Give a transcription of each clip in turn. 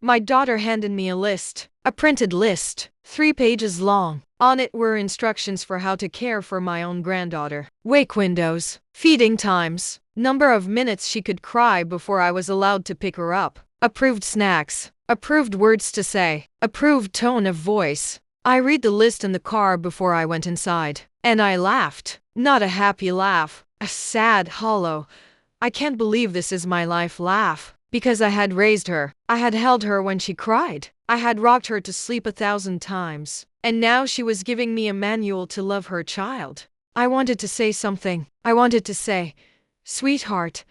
My daughter handed me a list, a printed list, 3 pages long. On it were instructions for how to care for my own granddaughter. Wake windows, feeding times, number of minutes she could cry before I was allowed to pick her up, approved snacks, approved words to say, approved tone of voice. I read the list in the car before I went inside, and I laughed. Not a happy laugh, a sad, hollow, I can't believe this is my life laugh. Because I had raised her, I had held her when she cried, I had rocked her to sleep 1,000 times, and now she was giving me a manual to love her child. I wanted to say something. I wanted to say, "Sweetheart,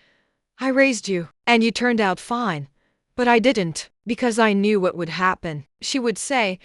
I raised you, and you turned out fine." But I didn't, because I knew what would happen. She would say,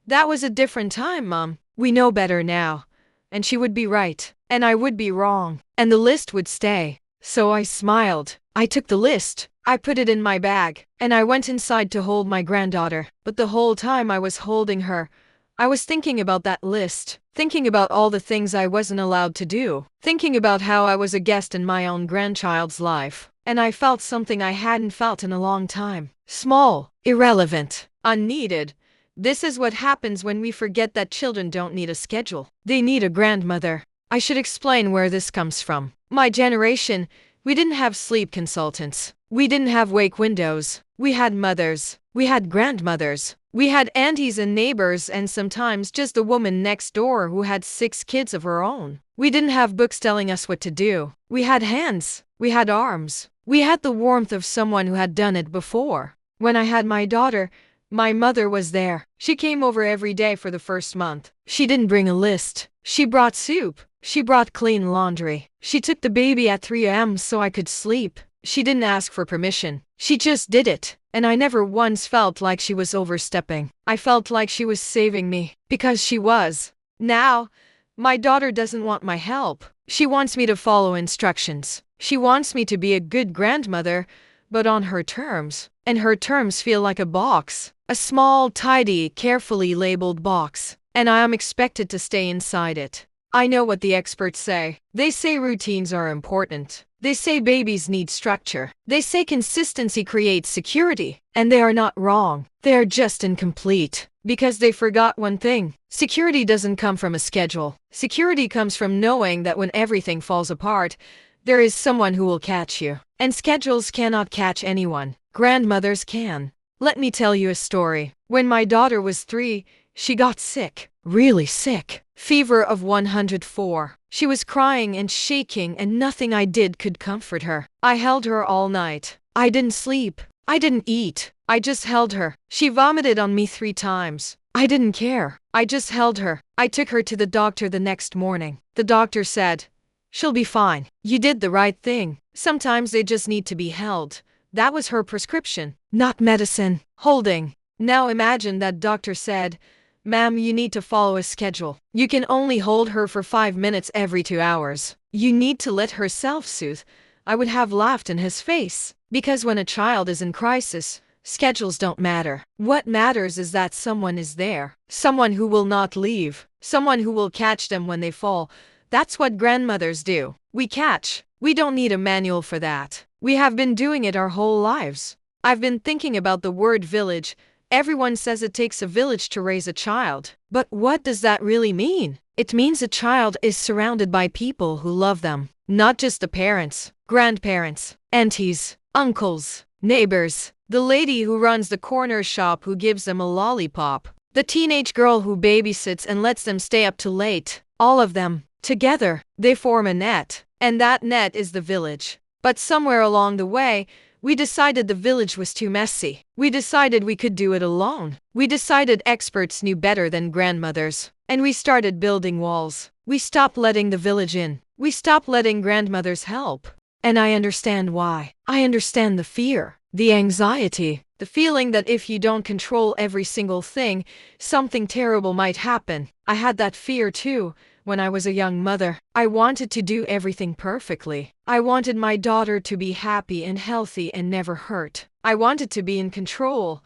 "That was a different time, Mom. We know better now." And she would be right, and I would be wrong, and the list would stay. So I smiled. I took the list. I put it in my bag, and I went inside to hold my granddaughter. But the whole time I was holding her, I was thinking about that list, thinking about all the things I wasn't allowed to do, thinking about how I was a guest in my own grandchild's life. And I felt something I hadn't felt in a long time. Small, irrelevant, unneeded. This is what happens when we forget that children don't need a schedule. They need a grandmother. I should explain where this comes from. My generation, we didn't have sleep consultants. We didn't have wake windows. We had mothers. We had grandmothers. We had aunties and neighbors, and sometimes just a woman next door who had 6 kids of her own. We didn't have books telling us what to do. We had hands. We had arms. We had the warmth of someone who had done it before. When I had my daughter, my mother was there. She came over every day for the first month. She didn't bring a list. She brought soup. She brought clean laundry. She took the baby at 3 a.m. so I could sleep. She didn't ask for permission. She just did it. And I never once felt like she was overstepping. I felt like she was saving me. Because she was. Now, my daughter doesn't want my help. She wants me to follow instructions. She wants me to be a good grandmother, but on her terms. And her terms feel like a box. A small, tidy, carefully labeled box. And I am expected to stay inside it. I know what the experts say. They say routines are important. They say babies need structure. They say consistency creates security. And they are not wrong. They are just incomplete. Because they forgot one thing. Security doesn't come from a schedule. Security comes from knowing that when everything falls apart, there is someone who will catch you. And schedules cannot catch anyone. Grandmothers can. Let me tell you a story. When my daughter was 3, she got sick. Really sick. Fever of 104. She was crying and shaking, and nothing I did could comfort her. I held her all night. I didn't sleep. I didn't eat. I just held her. She vomited on me 3 times. I didn't care. I just held her. I took her to the doctor the next morning. The doctor said, "She'll be fine. You did the right thing. Sometimes they just need to be held." That was her prescription, not medicine. Holding. Now imagine that doctor said, "Ma'am, you need to follow a schedule. You can only hold her for 5 minutes every 2 hours. You need to let her self-soothe." I would have laughed in his face. Because when a child is in crisis, schedules don't matter. What matters is that someone is there. Someone who will not leave. Someone who will catch them when they fall. That's what grandmothers do. We catch. We don't need a manual for that. We have been doing it our whole lives. I've been thinking about the word village. Everyone says it takes a village to raise a child. But what does that really mean? It means a child is surrounded by people who love them. Not just the parents, grandparents, aunties, uncles, neighbors, the lady who runs the corner shop who gives them a lollipop, the teenage girl who babysits and lets them stay up too late. All of them, together, they form a net. And that net is the village. But somewhere along the way, we decided the village was too messy. We decided we could do it alone. We decided experts knew better than grandmothers. And we started building walls. We stopped letting the village in. We stopped letting grandmothers help. And I understand why. I understand the fear, the anxiety, the feeling that if you don't control every single thing, something terrible might happen. I had that fear too. When I was a young mother, I wanted to do everything perfectly. I wanted my daughter to be happy and healthy and never hurt. I wanted to be in control.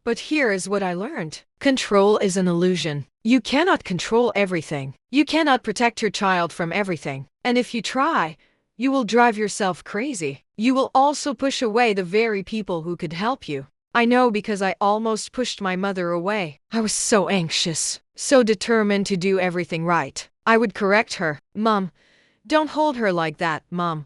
But here is what I learned. Control is an illusion. You cannot control everything. You cannot protect your child from everything. And if you try, you will drive yourself crazy. You will also push away the very people who could help you. I know because I almost pushed my mother away. I was so anxious, so determined to do everything right. I would correct her. Mom, don't hold her like that, Mom.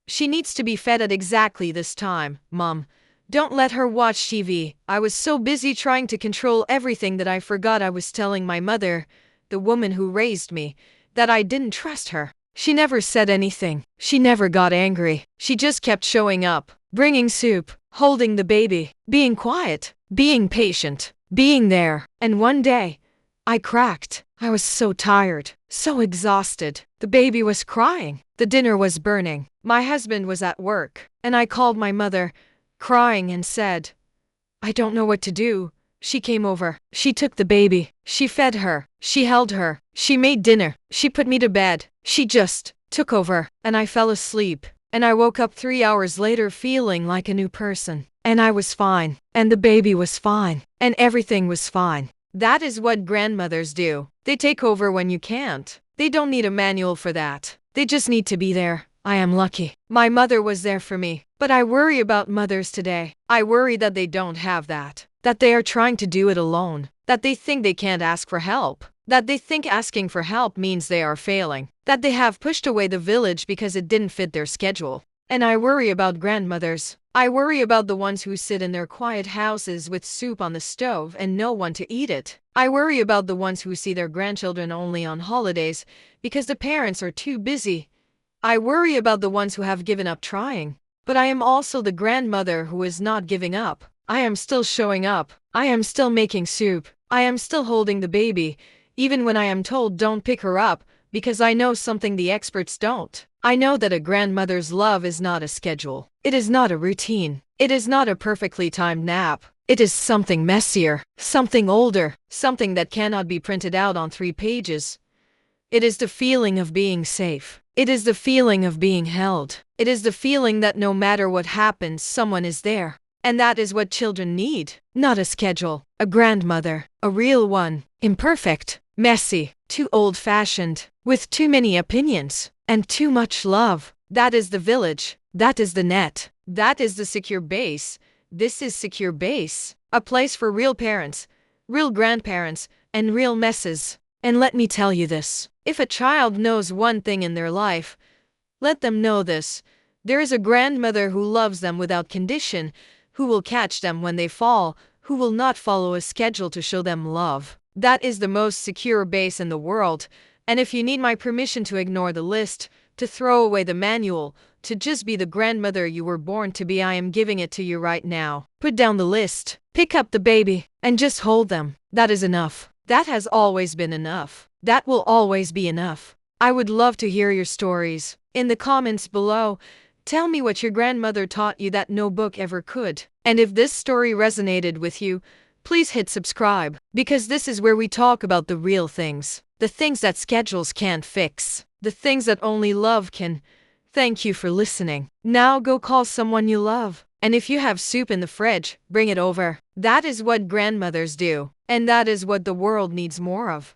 She needs to be fed at exactly this time, Mom. Don't let her watch TV. I was so busy trying to control everything that I forgot I was telling my mother, the woman who raised me, that I didn't trust her. She never said anything. She never got angry. She just kept showing up, bringing soup, holding the baby, being quiet, being patient, being there. And one day, I cracked. I was so tired, so exhausted. The baby was crying. The dinner was burning. My husband was at work, and I called my mother, crying, and said, I don't know what to do. She came over. She took the baby. She fed her. She held her. She made dinner. She put me to bed. She just took over, and I fell asleep. And I woke up 3 hours later feeling like a new person. And I was fine. And the baby was fine. And everything was fine. That is what grandmothers do. They take over when you can't. They don't need a manual for that. They just need to be there. I am lucky. My mother was there for me. But I worry about mothers today. I worry that they don't have that. That they are trying to do it alone. That they think they can't ask for help. That they think asking for help means they are failing. That they have pushed away the village because it didn't fit their schedule. And I worry about grandmothers. I worry about the ones who sit in their quiet houses with soup on the stove and no one to eat it. I worry about the ones who see their grandchildren only on holidays because the parents are too busy. I worry about the ones who have given up trying. But I am also the grandmother who is not giving up. I am still showing up. I am still making soup. I am still holding the baby, even when I am told don't pick her up, because I know something the experts don't. I know that a grandmother's love is not a schedule. It is not a routine. It is not a perfectly timed nap. It is something messier, something older, something that cannot be printed out on 3 pages. It is the feeling of being safe. It is the feeling of being held. It is the feeling that no matter what happens, someone is there. And that is what children need. Not a schedule. A grandmother. A real one. Imperfect. Messy. Too old-fashioned. With too many opinions. And too much love. That is the village. That is the net. That is the secure base. This is secure base. A place for real parents, real grandparents, and real messes. And let me tell you this. If a child knows one thing in their life, let them know this. There is a grandmother who loves them without condition, who will catch them when they fall, who will not follow a schedule to show them love. That is the most secure base in the world. And if you need my permission to ignore the list, to throw away the manual, to just be the grandmother you were born to be, I am giving it to you right now. Put down the list, pick up the baby, and just hold them. That is enough. That has always been enough. That will always be enough. I would love to hear your stories. In the comments below, tell me what your grandmother taught you that no book ever could. And if this story resonated with you, please hit subscribe, because this is where we talk about the real things. The things that schedules can't fix. The things that only love can. Thank you for listening. Now go call someone you love. And if you have soup in the fridge, bring it over. That is what grandmothers do. And that is what the world needs more of.